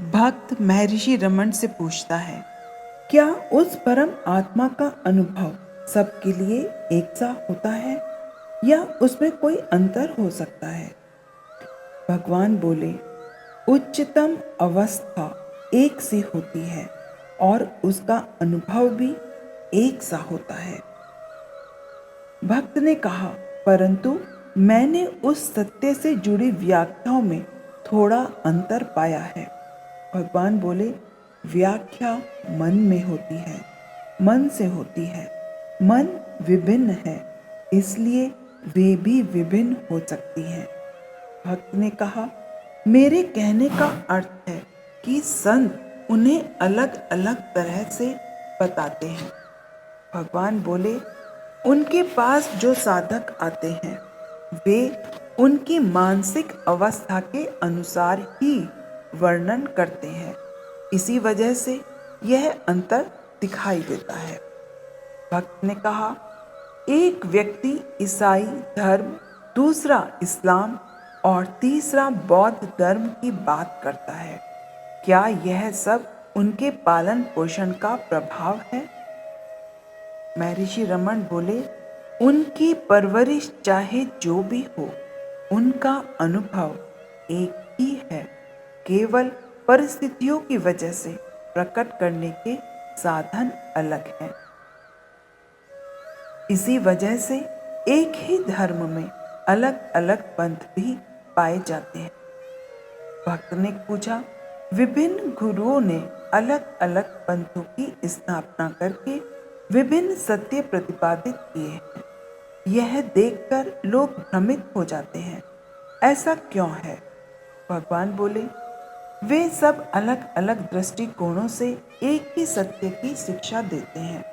भक्त महर्षि रमन से पूछता है, क्या उस परम आत्मा का अनुभव सबके लिए एक सा होता है या उसमें कोई अंतर हो सकता है? भगवान बोले, उच्चतम अवस्था एक सी होती है और उसका अनुभव भी एक सा होता है। भक्त ने कहा, परंतु मैंने उस सत्य से जुड़ी व्याख्याओं में थोड़ा अंतर पाया है। भगवान बोले, व्याख्या मन में होती है, मन से होती है। मन विभिन्न है, इसलिए वे भी विभिन्न हो सकती हैं। भक्त ने कहा, मेरे कहने का अर्थ है कि संत उन्हें अलग अलग तरह से बताते हैं। भगवान बोले, उनके पास जो साधक आते हैं वे उनकी मानसिक अवस्था के अनुसार ही वर्णन करते हैं, इसी वजह से यह अंतर दिखाई देता है। भक्त ने कहा, एक व्यक्ति ईसाई धर्म, दूसरा इस्लाम और तीसरा बौद्ध धर्म की बात करता है। क्या यह सब उनके पालन पोषण का प्रभाव है? महर्षि रमन बोले, उनकी परवरिश चाहे जो भी हो, उनका अनुभव एक ही है, केवल परिस्थितियों की वजह से प्रकट करने के साधन अलग हैं। इसी वजह से एक ही धर्म में अलग अलग पंथ भी पाए जाते हैं। भक्त ने पूछा, विभिन्न गुरुओं ने अलग अलग पंथों की स्थापना करके विभिन्न सत्य प्रतिपादित किए हैं। यह देखकर लोग भ्रमित हो जाते हैं, ऐसा क्यों है? भगवान बोले, वे सब अलग अलग दृष्टिकोणों से एक ही सत्य की शिक्षा देते हैं।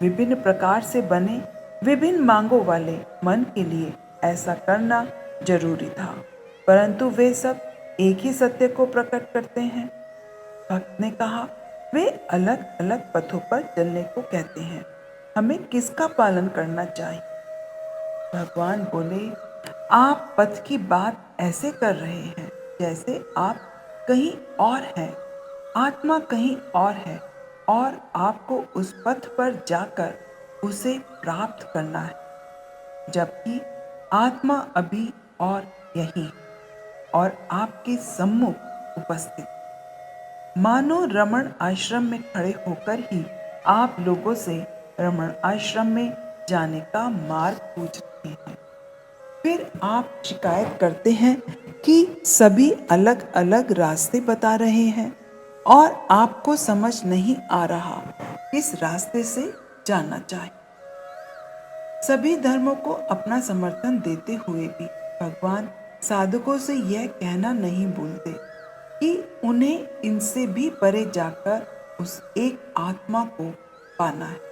विभिन्न प्रकार से बने विभिन्न मांगों वाले मन के लिए ऐसा करना जरूरी था, परंतु वे सब एक ही सत्य को प्रकट करते हैं। भक्त ने कहा, वे अलग अलग पथों पर चलने को कहते हैं, हमें किसका पालन करना चाहिए? भगवान बोले, आप पथ की बात ऐसे कर रहे हैं जैसे आप कहीं और हैं, आत्मा कहीं और है और आपको उस पथ पर जाकर उसे प्राप्त करना है, जबकि आत्मा अभी और यही और आपके सम्मुख उपस्थित। मानो रमण आश्रम में खड़े होकर ही आप लोगों से रमण आश्रम में जाने का मार्ग पूछ रहे हैं। फिर आप शिकायत करते हैं कि सभी अलग अलग रास्ते बता रहे हैं और आपको समझ नहीं आ रहा किस रास्ते से जाना चाहिए। सभी धर्मों को अपना समर्थन देते हुए भी भगवान साधकों से यह कहना नहीं भूलते कि उन्हें इनसे भी परे जाकर उस एक आत्मा को पाना है।